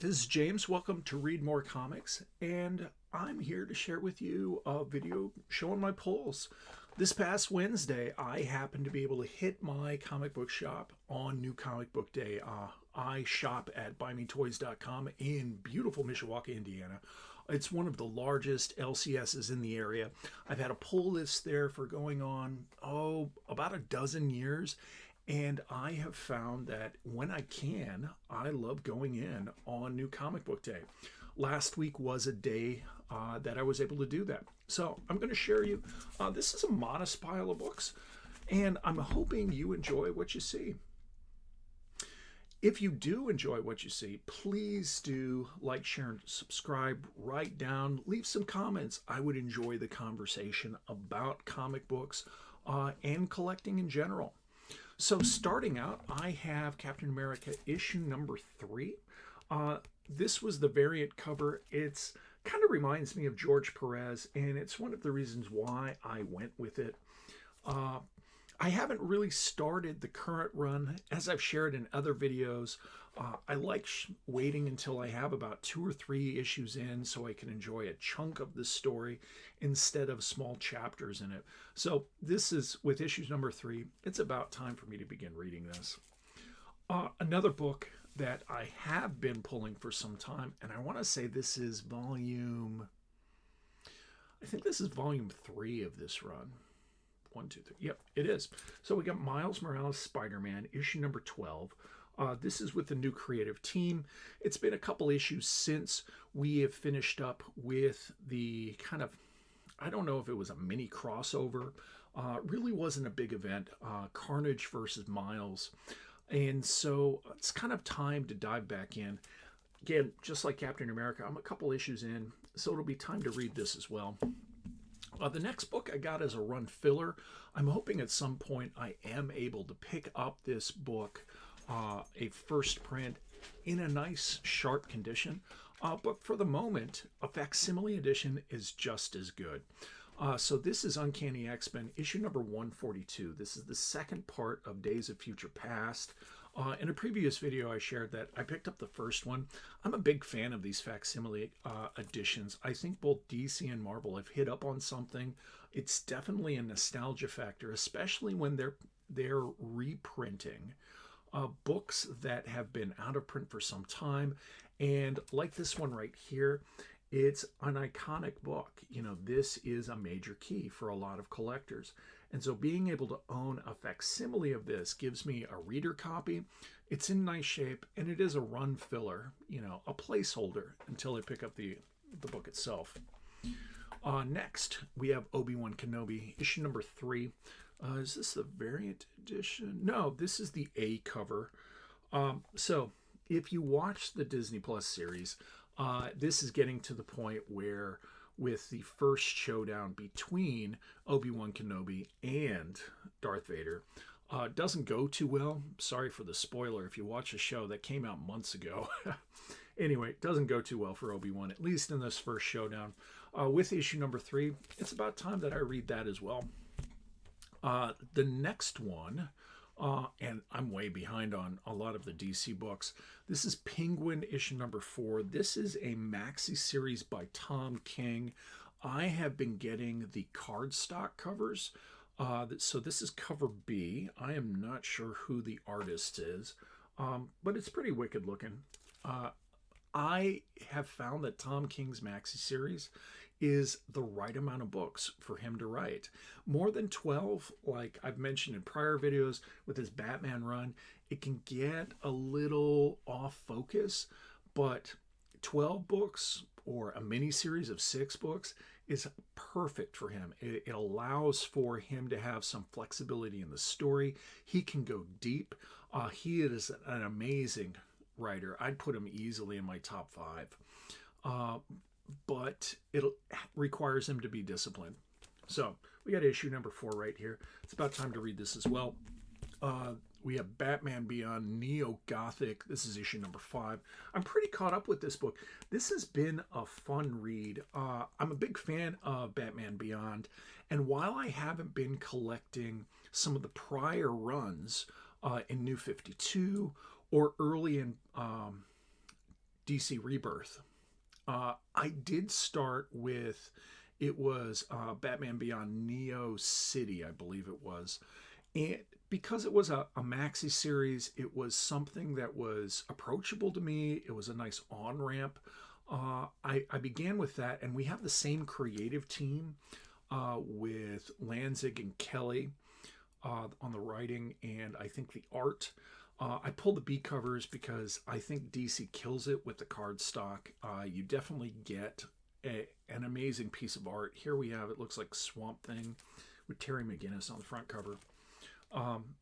This is James. Welcome to Read More Comics, and I'm here to share with you a video showing my pulls. This past Wednesday, I happened to be able to hit my comic book shop on New Comic Book Day. I shop at buymeatoys.com in beautiful Mishawaka, Indiana. It's one of the largest LCSs in the area. I've had a pull list there for going on, about a dozen years. And I have found that when I can, I love going in on New Comic Book Day. Last week was a day that I was able to do that. So I'm going to share you. This is a modest pile of books, and I'm hoping you enjoy what you see. If you do enjoy what you see, please do like, share, and subscribe. Write down, leave some comments. I would enjoy the conversation about comic books and collecting in general. So starting out, I have Captain America issue number 3. This was the variant cover. It's kind of reminds me of George Perez, and it's one of the reasons why I went with it. I haven't really started the current run. As I've shared in other videos, I like waiting until I have about 2 or 3 issues in so I can enjoy a chunk of the story instead of small chapters in it. So this is with issues number 3. It's about time for me to begin reading this. Another book that I have been pulling for some time, and I want to say this is volume 3 of this run. 1, 2, 3. Yep, it is. So we got Miles Morales Spider-Man, issue number 12. This is with the new creative team. It's been a couple issues since we have finished up with the kind of, I don't know if it was a mini crossover. Really wasn't a big event. Carnage versus Miles. And so it's kind of time to dive back in. Again, just like Captain America, I'm a couple issues in, so it'll be time to read this as well. The next book I got is a run filler. I'm hoping at some point I am able to pick up this book, a first print, in a nice, sharp condition. But for the moment, a facsimile edition is just as good. So this is Uncanny X-Men, issue number 142. This is the second part of Days of Future Past. In a previous video, I shared that I picked up the first one. I'm a big fan of these facsimile editions. I think both DC and Marvel have hit up on something. It's definitely a nostalgia factor, especially when they're reprinting books that have been out of print for some time. And like this one right here, it's an iconic book. You know, this is a major key for a lot of collectors. And so being able to own a facsimile of this gives me a reader copy. It's in nice shape, and it is a run filler, you know, a placeholder until I pick up the book itself. Next, we have Obi-Wan Kenobi, issue number 3. Is this the variant edition? No, this is the A cover. So if you watch the Disney Plus series, this is getting to the point where with the first showdown between Obi-Wan Kenobi and Darth Vader, doesn't go too well. Sorry for the spoiler if you watch a show that came out months ago. Anyway, it doesn't go too well for Obi-Wan, at least in this first showdown. With issue number 3, it's about time that I read that as well. The next one, and I'm way behind on a lot of the DC books. This is Penguin issue number 4. This is a maxi series by Tom King. I have been getting the cardstock covers. So this is cover B. I am not sure who the artist is, but it's pretty wicked looking. I have found that Tom King's maxi series is the right amount of books for him to write. More than 12, like I've mentioned in prior videos with his Batman run, it can get a little off focus, but 12 books or a mini series of 6 books is perfect for him. It allows for him to have some flexibility in the story. He can go deep. He is an amazing writer. I'd put him easily in my top 5. But it requires him to be disciplined. So we got issue number 4 right here. It's about time to read this as well. We have Batman Beyond Neo-Gothic. This is issue number 5. I'm pretty caught up with this book. This has been a fun read. I'm a big fan of Batman Beyond. And while I haven't been collecting some of the prior runs in New 52 or early in DC Rebirth. I did start with, it was Batman Beyond Neo City, I believe it was. And because it was a maxi series, it was something that was approachable to me. It was a nice on ramp. I began with that, and we have the same creative team with Lanzig and Kelly on the writing, and I think the art. I pulled the B covers because I think DC kills it with the cardstock. You definitely get an amazing piece of art. Here we have, it looks like Swamp Thing with Terry McGinnis on the front cover.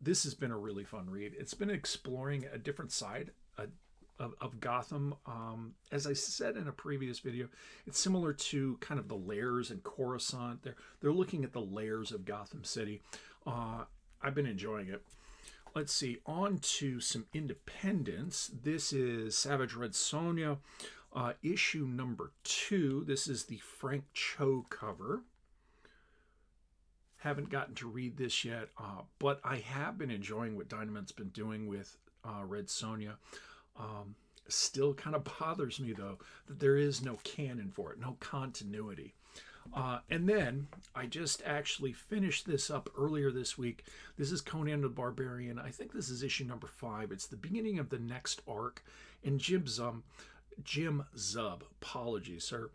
This has been a really fun read. It's been exploring a different side of Gotham. As I said in a previous video, it's similar to kind of the layers in Coruscant. They're looking at the layers of Gotham City. I've been enjoying it. Let's see, on to some independents. This is Savage Red Sonja, issue number 2. This is the Frank Cho cover. Haven't gotten to read this yet, but I have been enjoying what Dynamite's been doing with Red Sonja. Still kind of bothers me, though, that there is no canon for it, no continuity. And then I just actually finished this up earlier this week. This is Conan the Barbarian. I think this is issue number 5. It's the beginning of the next arc, and Jim Zub, apologies, sir,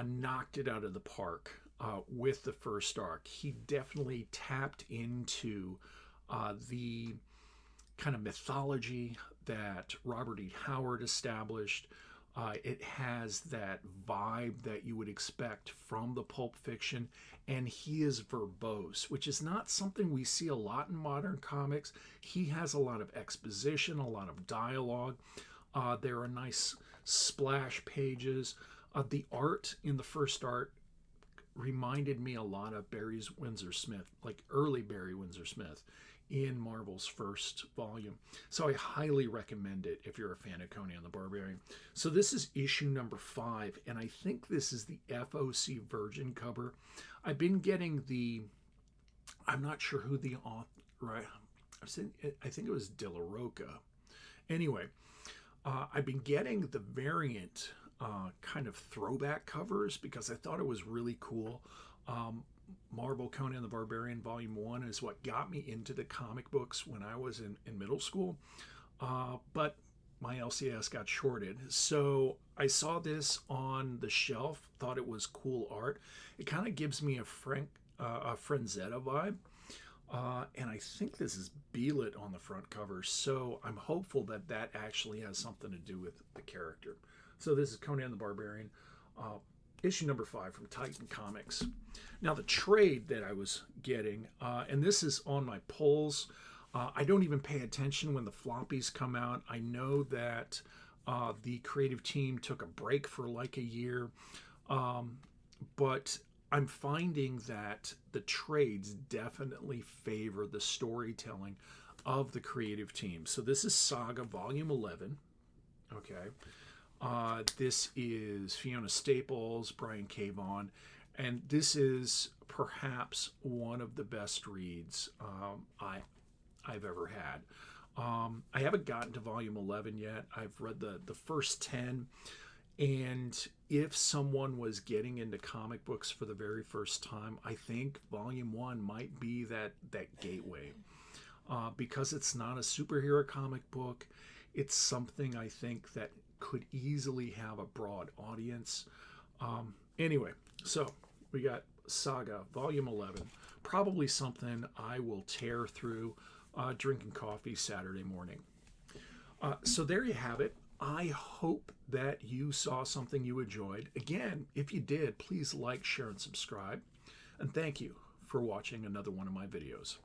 knocked it out of the park with the first arc. He definitely tapped into the kind of mythology that Robert E. Howard established. It has that vibe that you would expect from the pulp fiction, and he is verbose, which is not something we see a lot in modern comics. He has a lot of exposition, a lot of dialogue. There are nice splash pages. The art in the first art reminded me a lot of Barry Windsor Smith, like early Barry Windsor Smith in Marvel's first volume. So I highly recommend it if you're a fan of Conan the Barbarian. So this is issue number 5, and I think this is the FOC Virgin cover. I've been getting I'm not sure who the author, right? I think it was De La Roca. Anyway, I've been getting the variant kind of throwback covers because I thought it was really cool. Marvel Conan the Barbarian Volume 1 is what got me into the comic books when I was in middle school. But my LCS got shorted. So I saw this on the shelf, thought it was cool art. It kind of gives me a Frenzetta vibe. And I think this is Beelit on the front cover. So I'm hopeful that that actually has something to do with the character. So this is Conan the Barbarian. Issue number 5 from Titan Comics. Now the trade that I was getting, and this is on my pulls. I don't even pay attention when the floppies come out. I know that the creative team took a break for like a year, but I'm finding that the trades definitely favor the storytelling of the creative team. So this is Saga Volume 11. Okay. This is Fiona Staples, Brian K. Vaughan, and this is perhaps one of the best reads I've ever had. I haven't gotten to volume 11 yet. I've read the first 10, and if someone was getting into comic books for the very first time, I think volume 1 might be that gateway. Because it's not a superhero comic book, it's something I think that could easily have a broad audience. Anyway, so we got Saga Volume 11. Probably something I will tear through drinking coffee Saturday morning. So there you have it. I hope that you saw something you enjoyed. Again, if you did, please like, share, and subscribe. And thank you for watching another one of my videos.